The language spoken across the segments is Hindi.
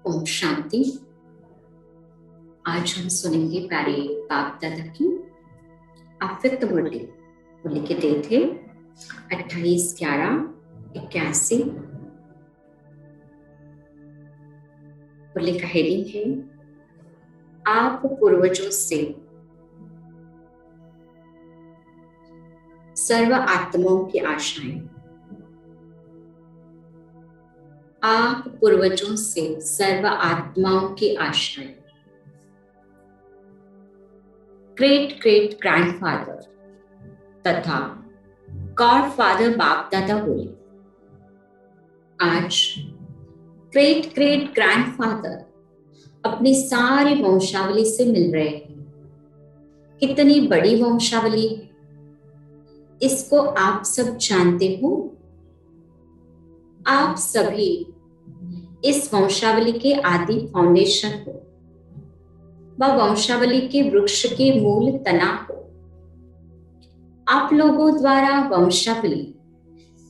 ओम शांति। आज हम सुनेंगे प्यारे बाप दादा की अव्यक्त बर्थडे। वो लिखे गए थे 28/11/81। बर्थडे का हेडिंग है आप पूर्वजों से सर्व आत्माओं की आशाएं। आप पूर्वजों से सर्व आत्माओं की आशाएं। ग्रेट ग्रेट ग्रैंडफादर तथा गॉडफादर बाप दादा बोले, आज ग्रेट ग्रेट ग्रैंडफादर अपनी सारी वंशावली से मिल रहे हैं। कितनी बड़ी वंशावली है, इसको आप सब जानते हो। आप सभी इस वंशावली के आदि फाउंडेशन हो, वह वंशावली के वृक्ष के मूल तना हो। आप लोगों द्वारा वंशावली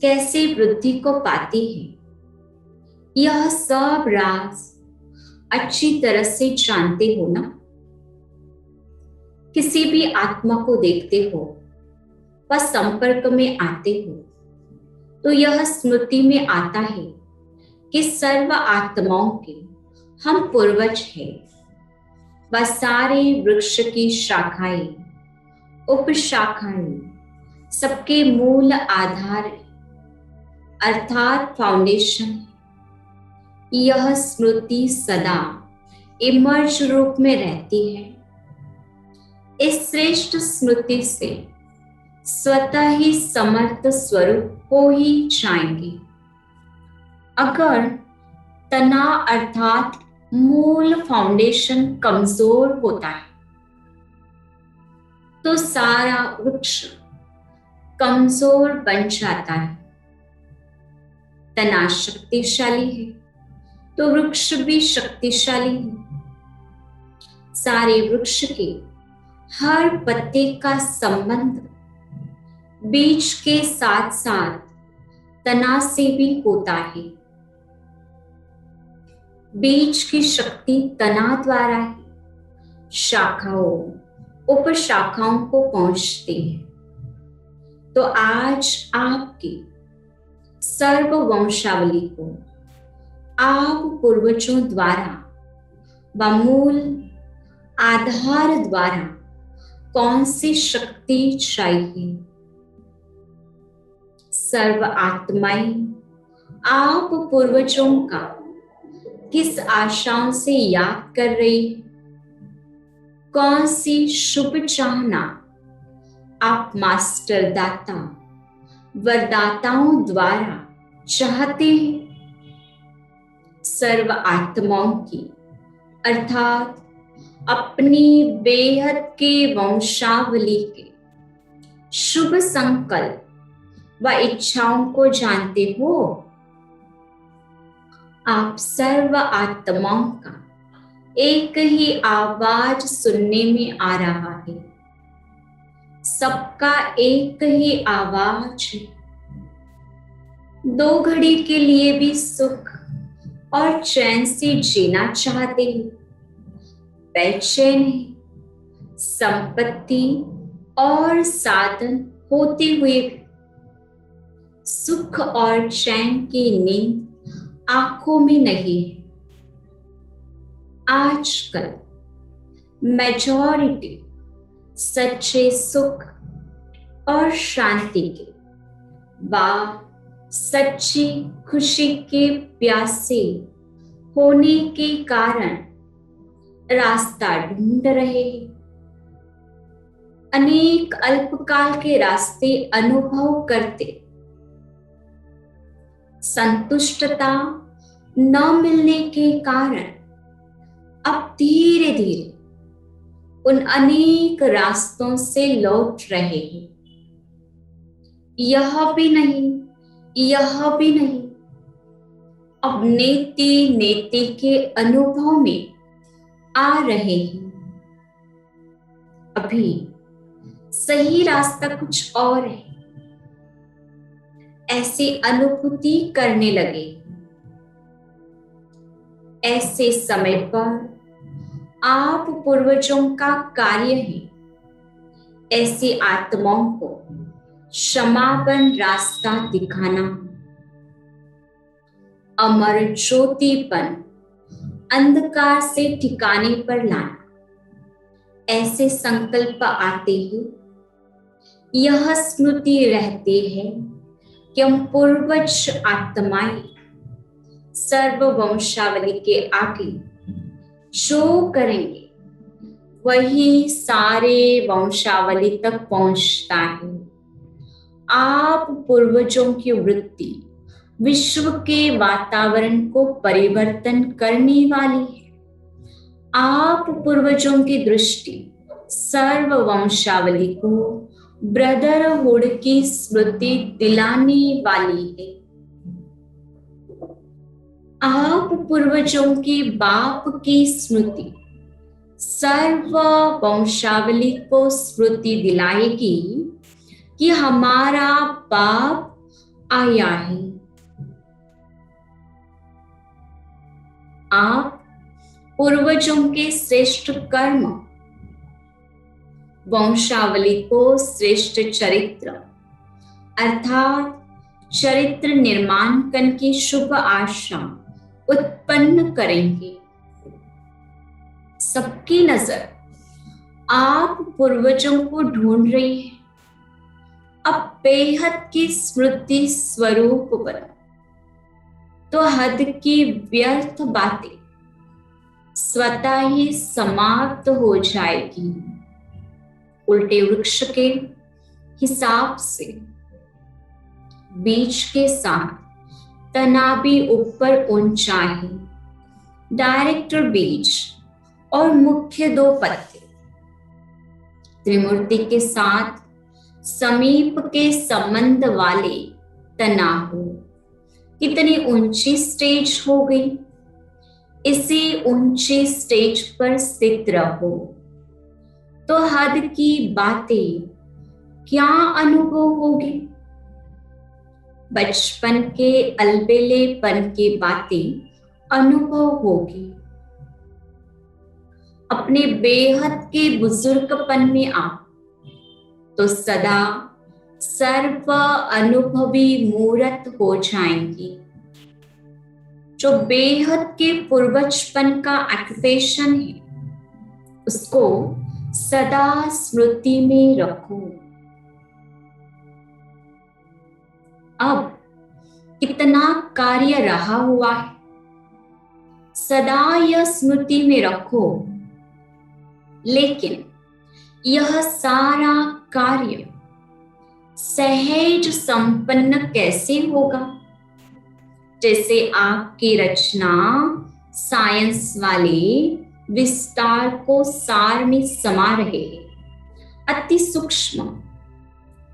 कैसे वृद्धि को पाती है, यह सब राज अच्छी तरह से जानते हो ना। किसी भी आत्मा को देखते हो, वह संपर्क में आते हो, तो यह स्मृति में आता है कि सर्व आत्माओं के हम पूर्वज हैं। वह सारे वृक्ष की शाखाएं, उपशाखाएं, सबके मूल आधार अर्थात फाउंडेशन। यह स्मृति सदा इमर्ज रूप में रहती है। इस श्रेष्ठ स्मृति से स्वतः ही समर्थ स्वरूप हो ही जाएंगे। अगर तना अर्थात मूल फाउंडेशन कमजोर होता है, तो सारा वृक्ष कमजोर बन जाता है। तना शक्तिशाली है तो वृक्ष भी शक्तिशाली है। सारे वृक्ष के हर पत्ते का संबंध बीज के साथ साथ तना से भी होता है। बीज की शक्ति तना द्वारा ही शाखाओं, उपशाखाओं को पहुंचती है। तो आज आपकी सर्व वंशावली को आप पूर्वजों द्वारा व मूल आधार द्वारा कौन सी शक्ति चाहिए? सर्व आत्माएं आप पूर्वजों का किस आशाओं से याद कर रही है? कौन सी शुभ चाहना आप मास्टर दाता वरदाताओं द्वारा चाहते हैं? सर्व आत्माओं की अर्थात अपनी बेहद के वंशावली के शुभ संकल्प व इच्छाओं को जानते हो। आप सर्व आत्माओं का एक ही आवाज सुनने में आ रहा है। सबका एक ही आवाज है। 2 घड़ी के लिए भी सुख और चैन से जीना चाहते हैं। बेचैन है, संपत्ति और साधन होते हुए सुख और चैन की नींद आंखों में नहीं है। आजकल मेजॉरिटी सच्चे सुख और शांति के व सच्ची खुशी के प्यासे होने के कारण रास्ता ढूंढ रहे हैं। अनेक अल्पकाल के रास्ते अनुभव करते संतुष्टता न मिलने के कारण अब धीरे धीरे उन अनेक रास्तों से लौट रहे हैं। यह भी नहीं, यह भी नहीं, अब नेति नेति के अनुभव में आ रहे हैं। अभी सही रास्ता कुछ और है, ऐसी अनुभूति करने लगे। ऐसे समय पर आप पूर्वजों का कार्य है ऐसी आत्माओं को क्षमापन रास्ता दिखाना, अमर ज्योतिपन अंधकार से ठिकाने पर लाना। ऐसे संकल्प आते ही यह स्मृति रहती है कि हम पूर्वज आत्माएं सर्व वंशावली के आगे जो करेंगे वही सारे वंशावली तक पहुंचता है। आप पूर्वजों की वृत्ति विश्व के वातावरण को परिवर्तन करने वाली है। आप पूर्वजों की दृष्टि सर्व वंशावली को ब्रदरहुड की स्मृति दिलाने वाली है। आप पूर्वजों की बाप की स्मृति सर्व वंशावली को स्मृति दिलाएगी कि हमारा बाप आया है। आप पूर्वजों के श्रेष्ठ कर्म वंशावली को श्रेष्ठ चरित्र अर्थात चरित्र निर्माण की शुभ आशा उत्पन्न करेंगे। सबकी नजर आप पूर्वजों को ढूंढ रही है। अब बेहद की स्मृति स्वरूप बनो तो हद की व्यर्थ बातें स्वतः ही समाप्त हो जाएगी। उल्टे वृक्ष के हिसाब से बीज के साथ तना भी ऊपर ऊंचा है। डायरेक्टर बीज और मुख्य दो पत्ते त्रिमूर्ति के साथ समीप के संबंध वाले तना हो। कितनी ऊंची स्टेज हो गई। इसी ऊंची स्टेज पर स्थित रहो तो हद की बातें क्या अनुभव होगी। बचपन के अलबेलेपन की बातें अनुभव होगी। अपने बेहद के बुजुर्गपन में आप तो सदा सर्व अनुभवी मूर्त हो जाएंगी। जो बेहद के पूर्वजपन का एक्टिवेशन है उसको सदा स्मृति में रखो। अब कितना कार्य रहा हुआ है सदा यह स्मृति में रखो। लेकिन यह सारा कार्य सहज संपन्न कैसे होगा। जैसे आपकी रचना साइंस वाले विस्तार को सार में समा रहे हैं। अति सूक्ष्म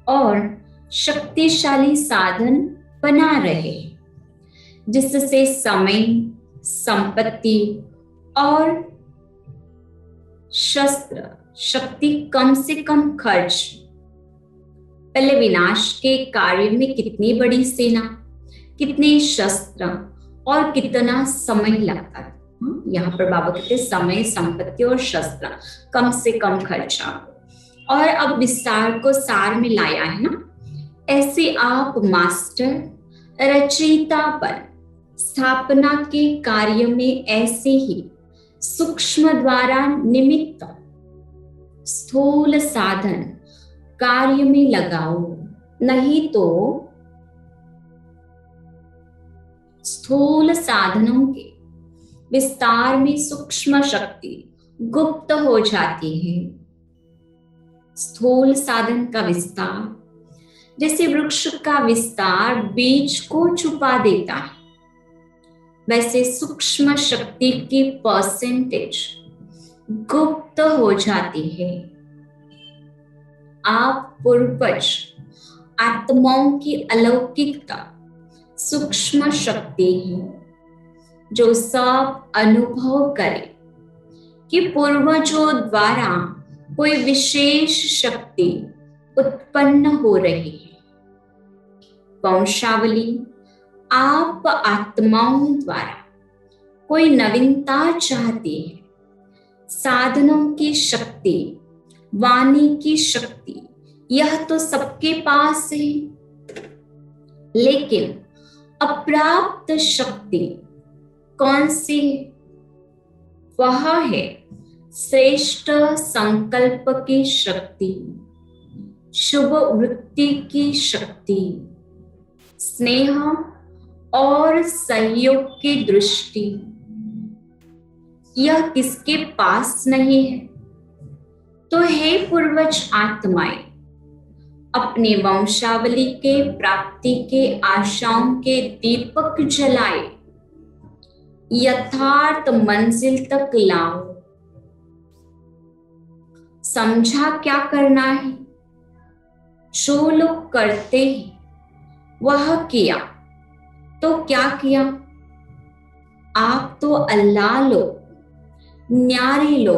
और शक्तिशाली साधन बना रहे जिससे समय, संपत्ति और शस्त्र शक्ति कम से कम खर्च। पहले विनाश के कार्य में कितनी बड़ी सेना, कितने शस्त्र और कितना समय लगता है। यहाँ पर बाबा कहते समय, संपत्ति और शस्त्र कम से कम खर्चा और अब विस्तार को सार में लाया है ना। ऐसे आप मास्टर रचयिता पर स्थापना के कार्य में ऐसे ही सूक्ष्म द्वारा निमित्त स्थूल साधन कार्य में लगाओ। नहीं तो स्थूल साधनों के विस्तार में सूक्ष्म शक्ति गुप्त हो जाती है। स्थूल साधन का विस्तार जैसे वृक्ष का विस्तार बीज को छुपा देता है, वैसे सूक्ष्म शक्ति की परसेंटेज गुप्त हो जाती है। आप पूर्वज आत्माओं की अलौकिकता सूक्ष्म शक्ति है जो सब अनुभव करे कि पूर्वजों द्वारा कोई विशेष शक्ति उत्पन्न हो रही है। वंशावली आप आत्माओं द्वारा कोई नवीनता चाहती है, साधनों की शक्ति, वाणी की शक्ति, यह तो सबके पास है, लेकिन अप्राप्त शक्ति कौन सी है? वह है श्रेष्ठ संकल्प की शक्ति, शुभ वृत्ति की शक्ति, स्नेह और सहयोग की दृष्टि। यह किसके पास नहीं है? तो हे पूर्वज आत्माएं, अपने वंशावली के प्राप्ति के आशाओं के दीपक जलाए यथार्थ मंजिल तक लाओ। समझा क्या करना है? जो लोग करते हैं वह किया, तो क्या किया? आप तो अल्लाह लो, न्यारे लो,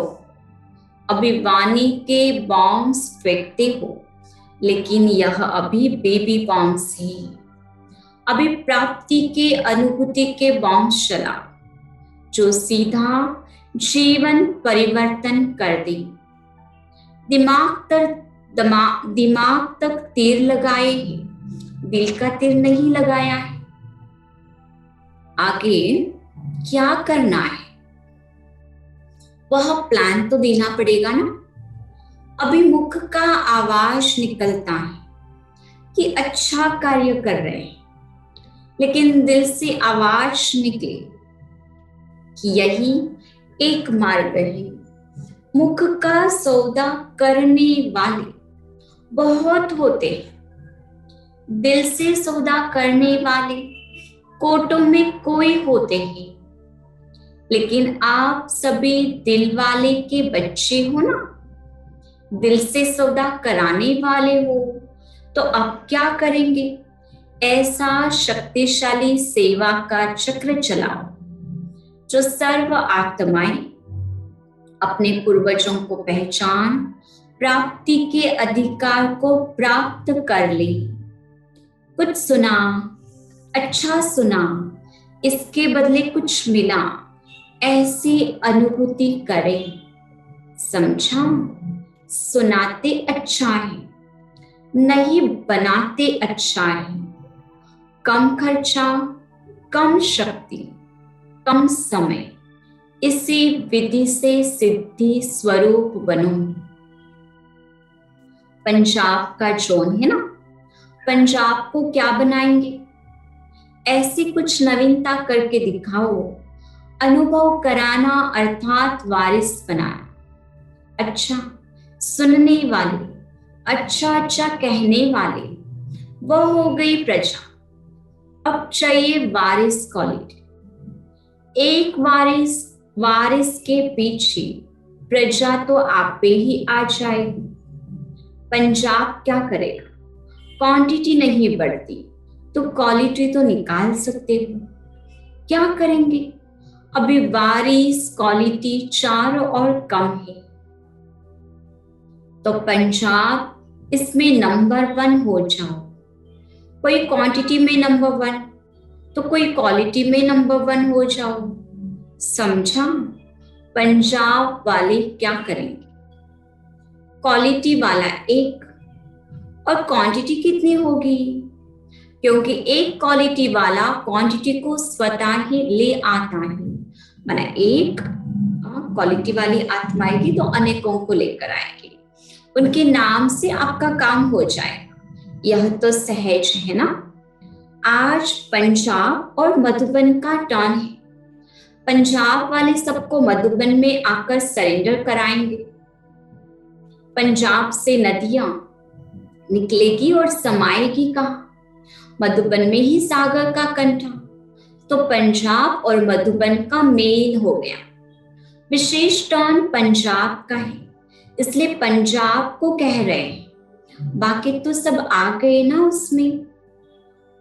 अभी वाणी के बॉम्ब्स फेंकते हो, लेकिन यह अभी बेबी बॉम्ब्स है। अभी प्राप्ति के अनुभूति के बॉम्ब्स चला, जो सीधा जीवन परिवर्तन कर दे। दिमाग तक तीर लगाए हैं, दिल का तीर नहीं लगाया है। आगे क्या करना है वह प्लान तो देना पड़ेगा ना। अभी मुख का आवाज निकलता है कि अच्छा कार्य कर रहे हैं, लेकिन दिल से आवाज निकले कि यही एक मार्ग है। मुख का सौदा करने वाले बहुत होते हैं, दिल से सौदा करने वाले कोटों में कोई होते हैं, लेकिन आप सभी दिल वाले के बच्चे हो ना, दिल से सौदा कराने वाले हो, तो अब क्या करेंगे? ऐसा शक्तिशाली सेवा का चक्र चलाओ जो सर्व आत्माएं अपने पूर्वजों को पहचान प्राप्ति के अधिकार को प्राप्त कर ले। कुछ सुना, अच्छा सुना, इसके बदले कुछ मिला, ऐसी अनुभूति करें। समझा? सुनाते अच्छा है, नहीं बनाते अच्छा है। कम खर्चा, कम शक्ति, कम समय, इसी विधि से सिद्धि स्वरूप बनो। पंजाब का जोन है ना, पंजाब को क्या बनाएंगे? ऐसी कुछ नवीनता करके दिखाओ। अनुभव कराना अर्थात वारिस बनाना। अच्छा सुनने वाले, अच्छा अच्छा कहने वाले, वह हो गई प्रजा। अब चाहिए वारिस क्वालिटी। एक वारिस के पीछे प्रजा तो आप पे ही आ जाएगी। पंजाब क्या करेगा? क्वांटिटी नहीं बढ़ती तो क्वालिटी तो निकाल सकते हो। क्या करेंगे? अभी वारिस क्वालिटी चारों और कम है, तो पंजाब इसमें नंबर 1 हो जाओ। कोई क्वांटिटी में नंबर 1 तो कोई क्वालिटी में नंबर 1 हो जाओ। समझा? पंजाब वाले क्या करेंगे? क्वालिटी वाला 1 और क्वांटिटी कितनी होगी? क्योंकि एक क्वालिटी वाला क्वांटिटी को स्वतः ही ले आता है, माना एक क्वालिटी वाली आत्मा आएगी तो अनेकों को लेकर आएगी, उनके नाम से आपका काम हो जाएगा। यह तो सहज है ना। आज पंजाब और मधुबन का टर्न है। पंजाब वाले सबको मधुबन में आकर सरेंडर कराएंगे। पंजाब से नदियां निकलेगी और समाएगी कहाँ? मधुबन में ही सागर का कंठा। तो पंजाब और मधुबन का मेल हो गया। विशेष टर्न पंजाब का है, इसलिए पंजाब को कह रहे हैं। बाकी तो सब आ गए ना उसमें।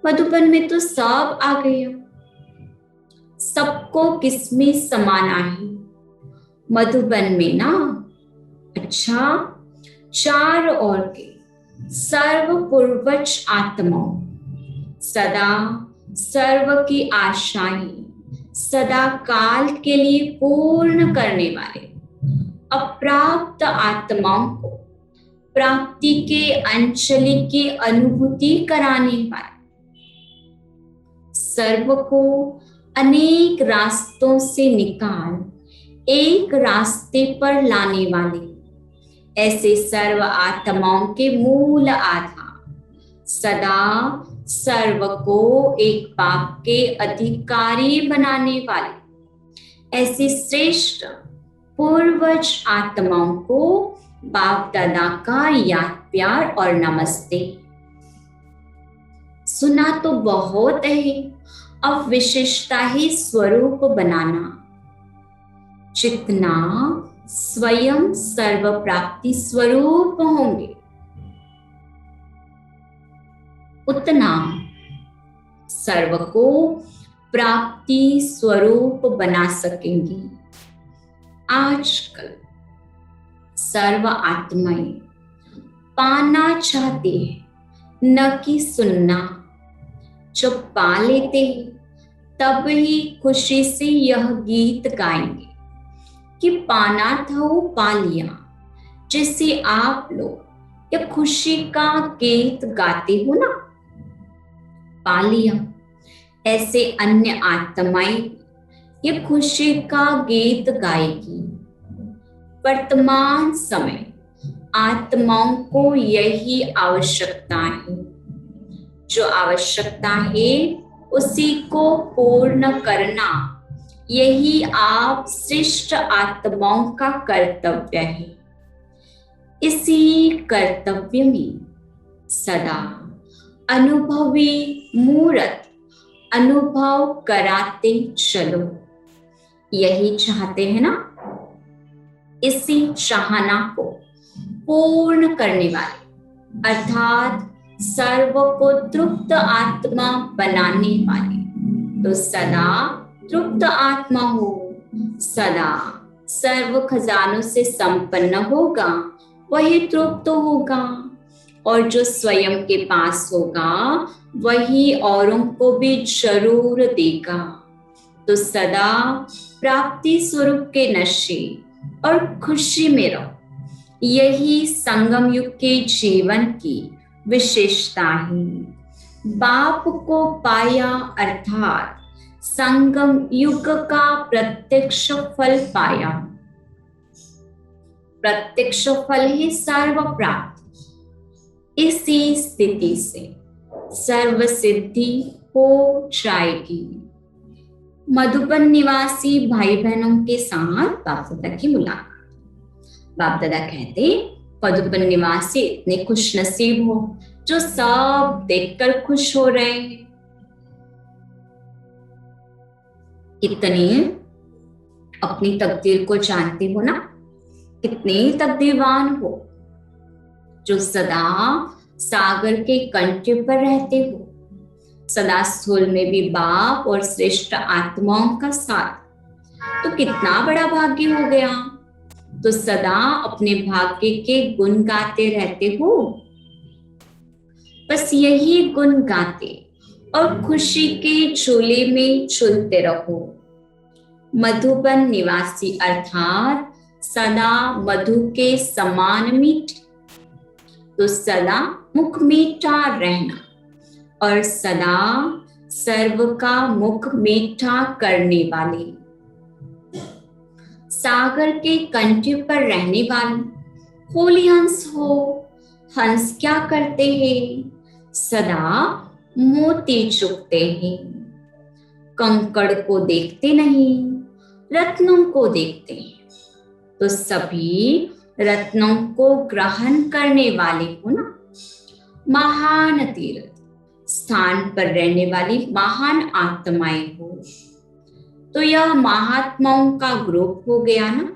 मधुबन में तो सब आ गया। सबको किसमें समाना है? मधुबन में ना। अच्छा, चार ओर के सर्व पूर्वज आत्माओं सदा सर्व की आशाएं सदा काल के लिए पूर्ण करने वाले अप्राप्त आत्माओं को प्राप्ति के अंचली की अनुभूति कराने वाले, सर्व को अनेक रास्तों से निकाल एक रास्ते पर लाने वाले, ऐसे सर्व आत्माओं के मूल आधार, सदा सर्व को एक बाप के अधिकारी बनाने वाले, ऐसे श्रेष्ठ पूर्वज आत्माओं को बाप दादा का याद प्यार और नमस्ते। सुना तो बहुत है, अब विशिष्टता ही स्वरूप बनाना, जितना स्वयं सर्व प्राप्ति स्वरूप होंगे उतना सर्व को प्राप्ति स्वरूप बना सकेंगे। आजकल सर्व आत्माएं पाना चाहते हैं, न कि सुनना। जब पा लेते हैं तब ही खुशी से यह गीत गाएंगे कि पाना था वो पा लिया। जैसे आप लोग ये खुशी का गीत गाते हो ना, पा लिया, ऐसे अन्य आत्माएं ये खुशी का गीत गाएगी। वर्तमान समय आत्माओं को यही आवश्यकता है, जो आवश्यकता है उसी को पूर्ण करना, यही आप श्रेष्ठ आत्माओं का कर्तव्य है। इसी कर्तव्य में सदा अनुभवी मूर्त अनुभव कराते चलो, यही चाहते हैं ना। इसी चाहना को पूर्ण करने वाले अर्थात सर्व को तृप्त आत्मा बनाने वाले, तो सदा तृप्त आत्मा हो, सदा सर्व खजानों से संपन्न होगा, वही तृप्त होगा। और जो स्वयं के पास होगा वही औरों को भी जरूर देगा। तो सदा प्राप्ति स्वरूप के नशे और खुशी में रहो, यही संगम युग के जीवन की विशेषता है। बाप को पाया अर्थात संगम युग का प्रत्यक्ष फल पाया। प्रत्यक्ष फल ही सर्व प्राप्त। इसी स्थिति से सर्व सिद्धि हो जाएगी। मधुबन निवासी भाई बहनों के साथ बाप दादा की मुलाकात। बाप दादा कहते मधुबन निवासी इतने खुश नसीब हो जो सब देखकर खुश हो रहे हैं। कितने अपनी तकदीर को जानते हो ना, कितने तकदीरवान हो जो सदा सागर के कंठे पर रहते हो, सदा स्थूल में भी बाप और श्रेष्ठ आत्माओं का साथ। तो कितना बड़ा भाग्य हो गया। तो सदा अपने भाग्य के गुण गाते रहते हो, बस यही गुण गाते और खुशी के झूले में झूलते रहो। मधुबन निवासी अर्थात सदा मधु के समान मीठे, तो सदा मुख मीठा रहना और सदा सर्व का मुख मीठा करने वाले, सागर के कंठे पर रहने वाले होली हंस हो। हंस क्या करते हैं? सदा मोती चुगते हैं, कंकड़ को देखते नहीं, रत्नों को देखते हैं। तो सभी रत्नों को ग्रहण करने वाले हो ना। महान तीर्थ स्थान पर रहने वाली महान आत्माएं हो। तो यह महात्माओं का ग्रुप हो गया ना।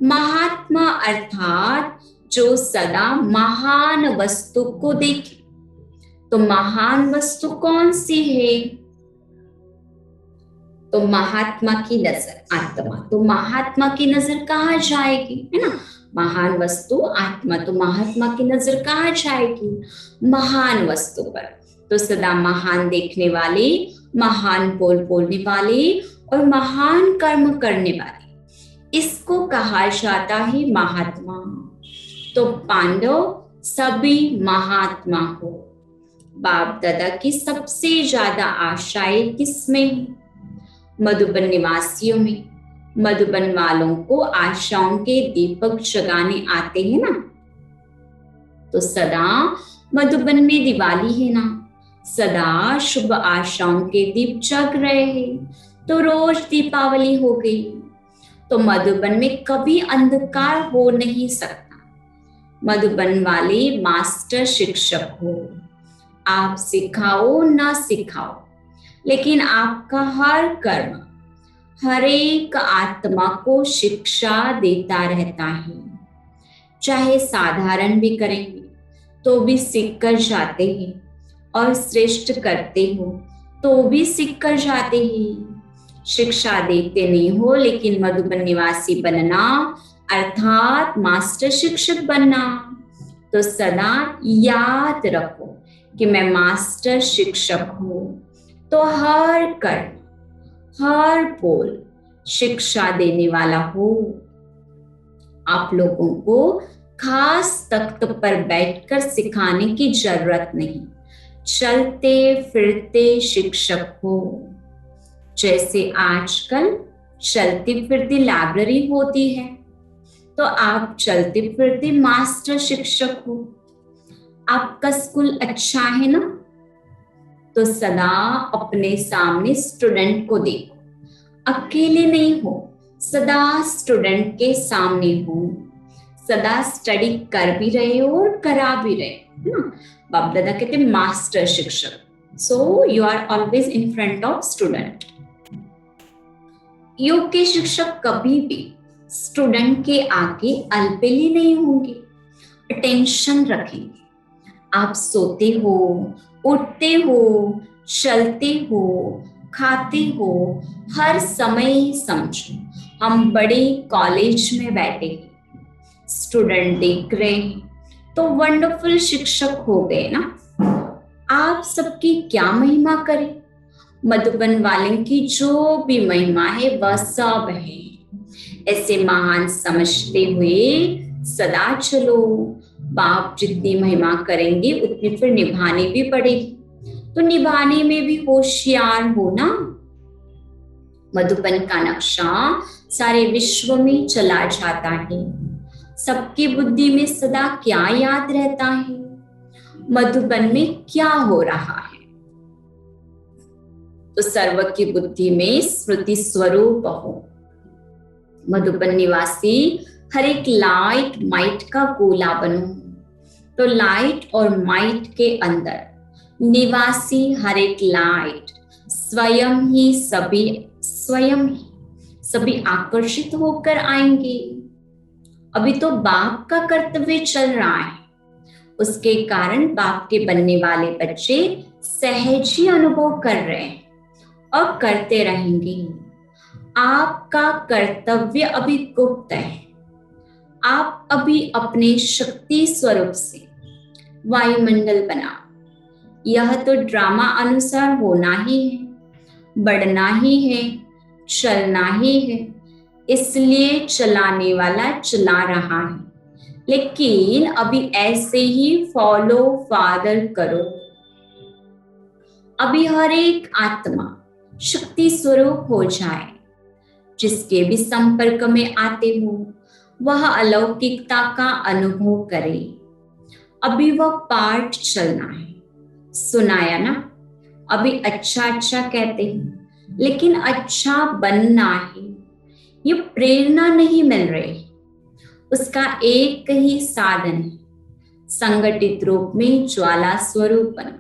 महात्मा अर्थात जो सदा महान वस्तु को देखे। तो महान वस्तु कौन सी है? तो महात्मा की नजर आत्मा, तो महात्मा की नजर कहाँ जाएगी, है ना। महान वस्तु आत्मा, तो महात्मा की नजर कहाँ जाएगी? महान वस्तु पर। तो सदा महान देखने वाले महान बोल बोलने वाले और महान कर्म करने वाले, इसको कहा जाता है महात्मा। तो पांडव सभी महात्मा हो। बाप दादा की सबसे ज्यादा आशाएं किसमें है? मधुबन निवासियों में। मधुबन वालों को आशाओं के दीपक जगाने आते हैं ना, तो सदा मधुबन में दिवाली है ना, सदा शुभ आशाओं के दीप जग रहे हैं, तो रोज दीपावली हो गई। तो मधुबन में कभी अंधकार हो नहीं सकता। मधुबन वाले मास्टर शिक्षक हो। आप सिखाओ ना सिखाओ, लेकिन आपका हर कर्म हर एक आत्मा को शिक्षा देता रहता है। चाहे साधारण भी करेंगे तो भी सीख कर जाते हैं, और श्रेष्ठ करते हो तो भी सीख कर जाते हैं। शिक्षा देते नहीं हो, लेकिन मधुबन निवासी बनना अर्थात मास्टर शिक्षक बनना। तो सदा याद रखो कि मैं मास्टर शिक्षक हूं, तो हर कर्म हर बोल शिक्षा देने वाला हो। आप लोगों को खास तख्त पर बैठकर सिखाने की जरूरत नहीं, चलते फिरते शिक्षक हो। जैसे आजकल चलती फिरती लाइब्रेरी होती है, तो आप चलते फिरते मास्टर शिक्षक हो। आपका स्कूल अच्छा है ना, तो सदा अपने सामने स्टूडेंट को देखो, अकेले नहीं हो, सदा स्टूडेंट के सामने हो, सदा स्टडी कर भी रहे हो और करा भी रहे हो ना। बाप दादा कहते हैं मास्टर शिक्षक, so you are always in front of student. योग के शिक्षक कभी भी स्टूडेंट के आगे अलबेली नहीं होंगे, अटेंशन रखेंगे। आप सोते हो, उठते हो, चलते हो, खाते हो, हर समय समझो हम बड़े कॉलेज में बैठे हैं, स्टूडेंट देख रहे हैं, तो वंडरफुल शिक्षक हो गए ना। आप सबकी क्या महिमा करें? मधुबन वाले की जो भी महिमा है वह सब है। ऐसे महान समझते हुए सदा चलो। बाप जितनी महिमा करेंगे उतनी फिर निभानी भी पड़ेगी, तो निभाने में भी होशियार हो ना। मधुबन का नक्शा सारे विश्व में चला जाता है। सबकी बुद्धि में सदा क्या याद रहता है? मधुबन में क्या हो रहा है? तो सर्व की बुद्धि में स्मृति स्वरूप हो। मधुबन निवासी हर एक लाइट माइट का गोला बनो। तो लाइट और माइट के अंदर निवासी हर एक लाइट स्वयं ही सभी आकर्षित होकर आएंगे। अभी तो बाप का कर्तव्य चल रहा है, उसके कारण बाप के बनने वाले बच्चे सहज ही अनुभव कर रहे हैं और करते रहेंगे। आपका कर्तव्य अभी गुप्त है। आप अभी अपने शक्ति स्वरूप से वायुमंडल बनाओ। यह तो ड्रामा अनुसार होना ही है, बढ़ना ही है, चलना ही है, इसलिए चलाने वाला चला रहा है। लेकिन अभी ऐसे ही फॉलो फादर करो। अभी हर एक आत्मा शक्ति स्वरूप हो जाए। जिसके भी संपर्क में आते हो वह अलौकिकता का अनुभव करे। अभी वह पाठ चलना है, सुनाया ना। अभी अच्छा अच्छा कहते हैं, लेकिन अच्छा बनना है, ये प्रेरणा नहीं मिल रही। उसका एक ही साधन है, संगठित रूप में ज्वाला स्वरूप बनो।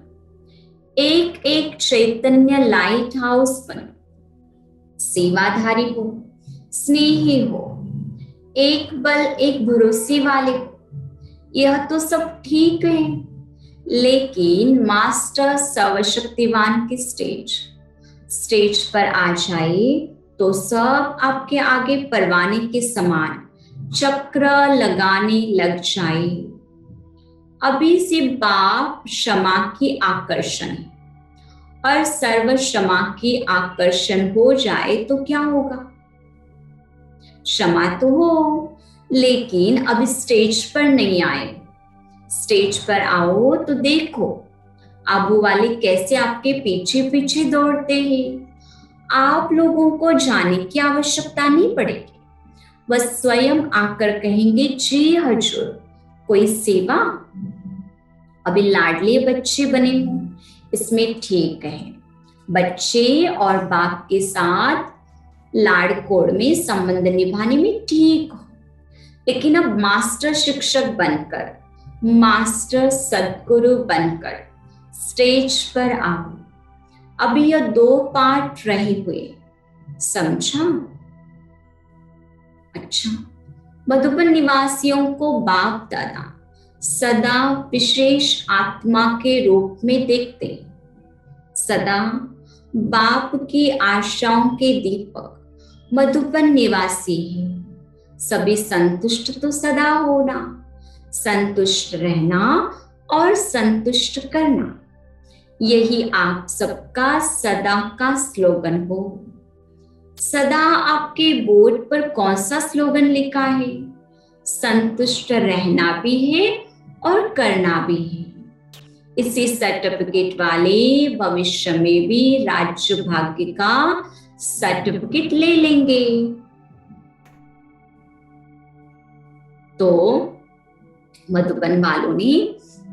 एक एक चैतन्य लाइट हाउस बनो। सेवाधारी हो, स्नेही हो, एक बल एक भरोसे वाले हो। यह तो सब ठीक है, लेकिन मास्टर सर्वशक्तिवान की स्टेज पर आ जाए तो सब आपके आगे परवाने के समान चक्र लगाने लग जाए। अभी से बाप क्षमा की आकर्षण है और सर्व क्षमा की आकर्षण हो जाए तो क्या होगा? क्षमा तो हो, लेकिन अब स्टेज पर नहीं आए। स्टेज पर आओ तो देखो आबू वाले कैसे आपके पीछे पीछे दौड़ते हैं। आप लोगों को जाने की आवश्यकता नहीं पड़ेगी, बस स्वयं आकर कहेंगे जी हजूर, कोई सेवा। अभी लाडले बच्चे बने हों, इसमें ठीक है, बच्चे और बाप के साथ लाड़कोड़ में संबंध निभाने में ठीक हो। लेकिन अब मास्टर शिक्षक बनकर, मास्टर सदगुरु बनकर स्टेज पर आओ। अभी यह 2 पार्ट रहे हुए, समझा? अच्छा, मधुबन निवासियों को बाप दादा सदा विशेष आत्मा के रूप में देखते, सदा बाप की आशाओं के दीपक मधुबन निवासी हैं। सभी संतुष्ट तो सदा होना, संतुष्ट रहना और संतुष्ट करना, यही आप सबका सदा का स्लोगन हो। सदा आपके बोर्ड पर कौन सा स्लोगन लिखा है? संतुष्ट रहना भी है और करना भी है। इसी सर्टिफिकेट वाले भविष्य में भी राज्य भाग्य का सर्टिफिकेट ले लेंगे। तो मधुबन वालों ने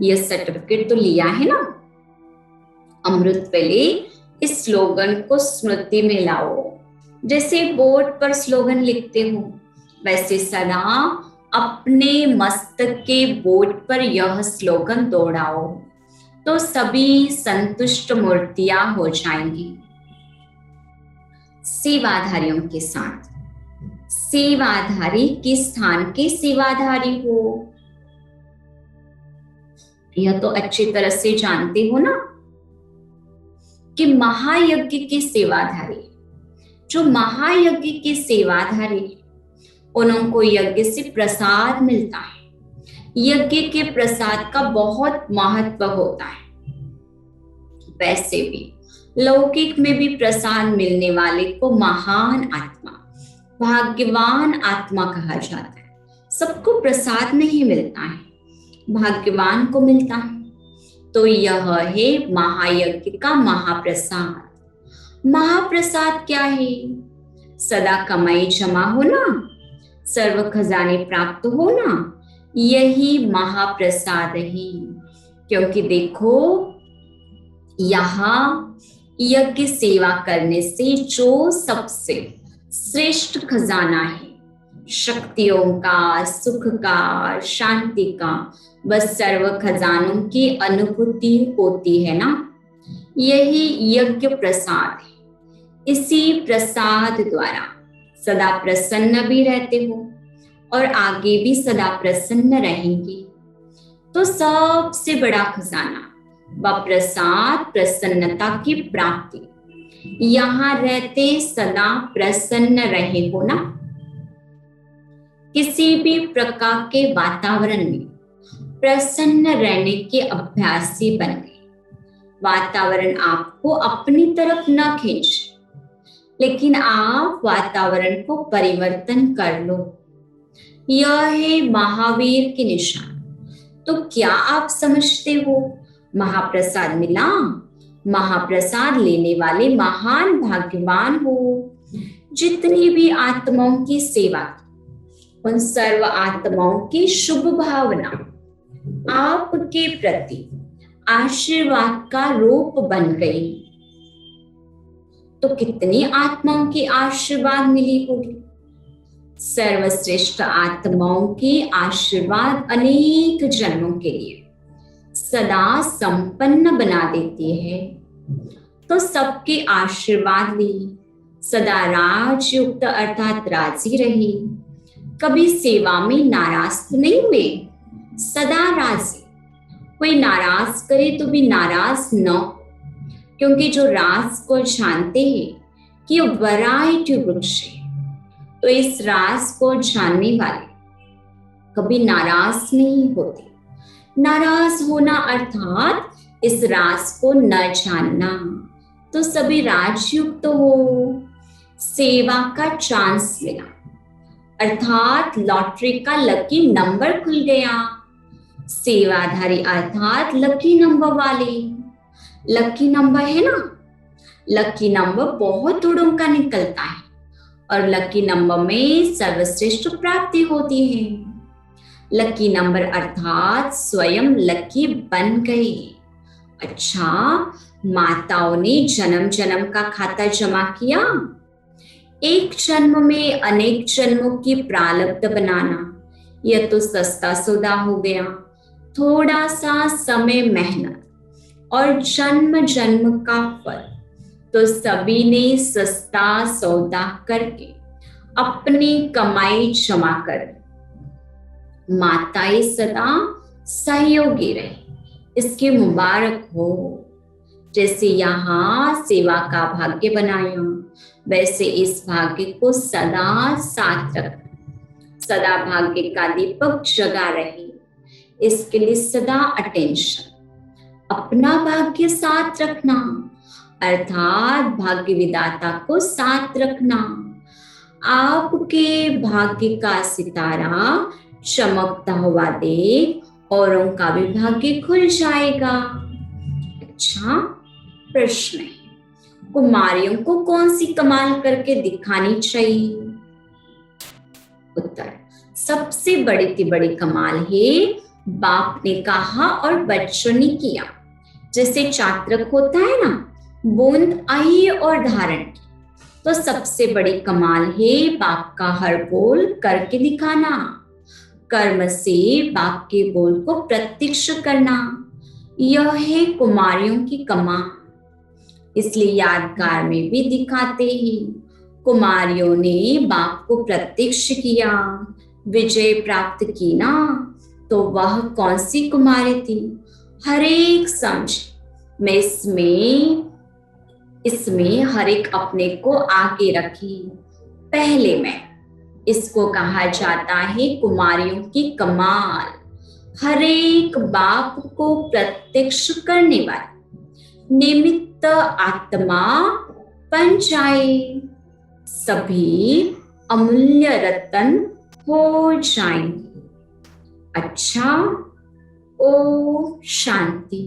यह सर्टिफिकेट तो लिया है ना। अमृत वेले इस स्लोगन को स्मृति में लाओ। जैसे बोर्ड पर स्लोगन लिखते हो, वैसे सदा अपने मस्तक के बोर्ड पर यह स्लोगन दौड़ाओ, तो सभी संतुष्ट मूर्तियां हो जाएंगी। सेवाधारियों के साथ, सेवाधारी किस स्थान के सेवाधारी हो, यह तो अच्छी तरह से जानते हो ना कि महायज्ञ के सेवाधारी, जो महायज्ञ के सेवाधारी, उनको यज्ञ से प्रसाद मिलता है। यज्ञ के प्रसाद का बहुत महत्व होता है। वैसे भी लौकिक में भी प्रसाद मिलने वाले को महान आत्मा, भाग्यवान आत्मा कहा जाता है। सबको प्रसाद नहीं मिलता है, भाग्यवान को मिलता है। तो यह है महायज्ञ का महाप्रसाद। महाप्रसाद क्या है? सदा कमाई जमा होना, सर्व खजाने प्राप्त होना, यही महाप्रसाद है। क्योंकि देखो, यहाँ यज्ञ सेवा करने से जो सबसे श्रेष्ठ खजाना है, शक्तियों का, सुख का, शांति का, बस सर्व खजानों की अनुभूति होती है ना, यही यज्ञ प्रसाद है। इसी प्रसाद द्वारा सदा प्रसन्न भी रहते हो और आगे भी सदा प्रसन्न रहेंगे। तो सबसे बड़ा खजाना व प्रसाद, प्रसन्नता की प्राप्ति। यहाँ रहते सदा प्रसन्न रहे हो ना। किसी भी प्रकार के वातावरण में प्रसन्न रहने के अभ्यासी बन गए। वातावरण आपको अपनी तरफ न खींचे, लेकिन आप वातावरण को परिवर्तन कर लो। यह है महावीर की निशान। तो क्या आप समझते हो, महाप्रसाद मिला, महाप्रसाद लेने वाले महान भाग्यवान हो। जितनी भी आत्माओं की सेवा, उन सर्व आत्माओं की शुभ भावना आपके प्रति आशीर्वाद का रूप बन गई। तो कितनी आत्माओं की आशीर्वाद मिली होगी? सर्वश्रेष्ठ आत्माओं की आशीर्वाद अनेक जन्मों के लिए सदा संपन्न बना देती है। तो सबके आशीर्वाद ली, सदा राजयुक्त अर्थात राजी रही, कभी सेवा में नाराज तो नहीं हुए, सदा राजी। कोई नाराज करे तो भी नाराज न हो, क्योंकि जो राज को जानते हैं कि वैरायटी वृक्ष है, तो इस राज को जानने वाले कभी नाराज नहीं होते। नाराज होना अर्थात इस राज को न जानना, तो सभी राजयुक्त हो। सेवा का चांस मिला, अर्थात लॉटरी का लकी नंबर खुल गया। सेवाधारी अर्थात लकी नंबर वाले। लकी नंबर है ना, लकी नंबर बहुत उड़ों का निकलता है और लकी नंबर में सर्वश्रेष्ठ प्राप्ति होती है। लकी नंबर अर्थात स्वयं लकी बन गए। अच्छा, माताओं ने जन्म जन्म का खाता जमा किया। एक जन्म में अनेक जन्मों की प्रारब्ध बनाना, यह तो सस्ता सौदा हो गया। थोड़ा सा समय, मेहनत और जन्म जन्म का फल, तो सभी ने सस्ता सौदा करके अपनी कमाई जमा कर। माताएं सदा सहयोगी रहे, इसके मुबारक हो। जैसे यहाँ सेवा का भाग्य बनाया, वैसे इस भाग्य को सदा साथ रखना। सदा भाग्य का दीपक जगा रहे, इसके लिए सदा अटेंशन। अपना भाग्य साथ रखना, अर्थात भाग्य विधाता को साथ रखना। आपके भाग्य का सितारा चमकता हुआ देख औरों का भी भाग्य खुल जाएगा। अच्छा, प्रश्न है, कुमारियों को कौन सी कमाल करके दिखानी चाहिए? उत्तर, सबसे बड़ी की बड़ी कमाल है बाप ने कहा और बच्चों ने किया। जैसे चात्रक होता है ना, बूंद आई और धारण की, तो सबसे बड़ी कमाल है बाप का हर बोल करके दिखाना। कर्म से बाप के बोल को प्रत्यक्ष करना, यह है कुमारियों की कमाल। इसलिए यादगार में भी दिखाते हैं, कुमारियों ने बाप को प्रत्यक्ष किया, विजय प्राप्त की ना। तो वह कौन सी कुमारी थी? हर एक समझ में इसमें हर एक अपने को आगे रखी। पहले मैं, इसको कहा जाता है कुमारियों की कमाल। हर एक बाप को प्रत्यक्ष करने वाली निमित्त आत्मा बन जाए, सभी अमूल्य रत्न हो जाएंगे। अच्छा, ओम शांति।